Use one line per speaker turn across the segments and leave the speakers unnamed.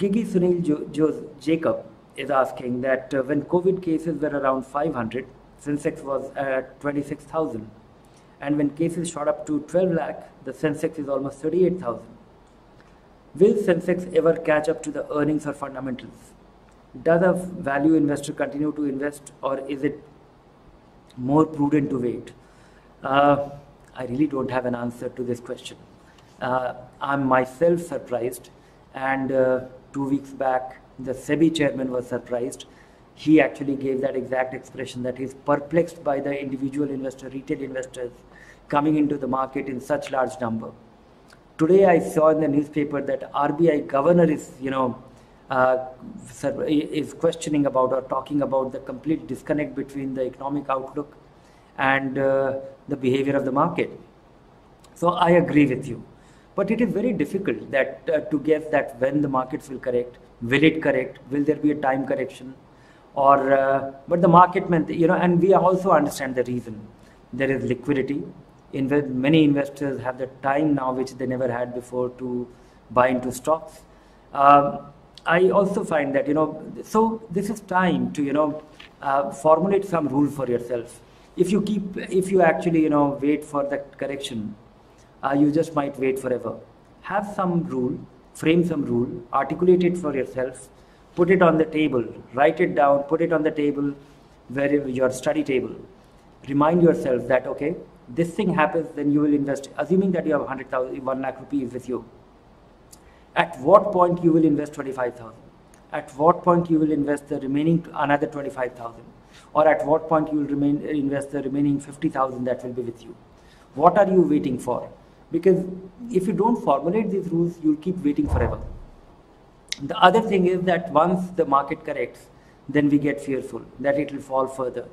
Gigi Sunil Jacob is asking that when COVID cases were around 500, Sensex was at 26,000. And when cases shot up to 12 lakh, the Sensex is almost 38,000. Will Sensex ever catch up to the earnings or fundamentals? Does a value investor continue to invest, or is it more prudent to wait? I really don't have an answer to this question. I'm myself surprised, and 2 weeks back, the SEBI chairman was surprised. He actually gave that exact expression that he's perplexed by the individual investor, retail investors coming into the market in such large number. Today I saw in the newspaper that RBI governor is, is questioning about or talking about the complete disconnect between the economic outlook and the behavior of the market. So I agree with you. But it is very difficult that to guess that when the markets will correct, will it correct, will there be a time correction, or but the market, and we also understand the reason. There is liquidity. Many investors have the time now which they never had before to buy into stocks. I also find that, so this is time to, formulate some rule for yourself. If you actually, wait for the correction, you just might wait forever. Have some rule, frame some rule, articulate it for yourself, put it on the table, write it down, put it on the table, where your study table. Remind yourself that, okay, this thing happens, then you will invest, assuming that you have 1 lakh rupees with you. At what point you will invest 25,000? At what point you will invest the remaining another 25,000? Or at what point you will invest the remaining 50,000 that will be with you? What are you waiting for? Because if you don't formulate these rules, you'll keep waiting forever. The other thing is that once the market corrects, then we get fearful that it will fall further.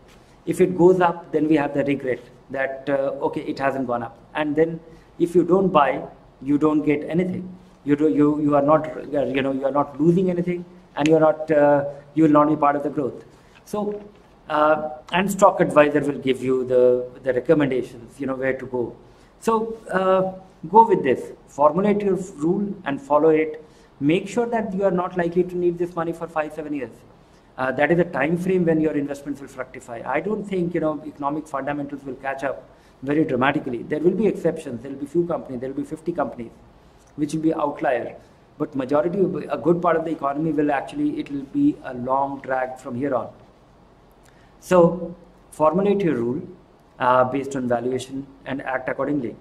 If it goes up, then we have the regret that, okay, it hasn't gone up. And then if you don't buy, you don't get anything. You are not, you are not losing anything, and you will not be part of the growth. So, and stock advisor will give you the recommendations, where to go. So go with this, formulate your rule and follow it. Make sure that you are not likely to need this money for 5-7 years. That is a time frame when your investments will fructify. I don't think economic fundamentals will catch up very dramatically. There will be exceptions. There will be few companies. There will be 50 companies, which will be outlier. But majority, a good part of the economy will actually, it will be a long drag from here on. So formulate your rule based on valuation and act accordingly.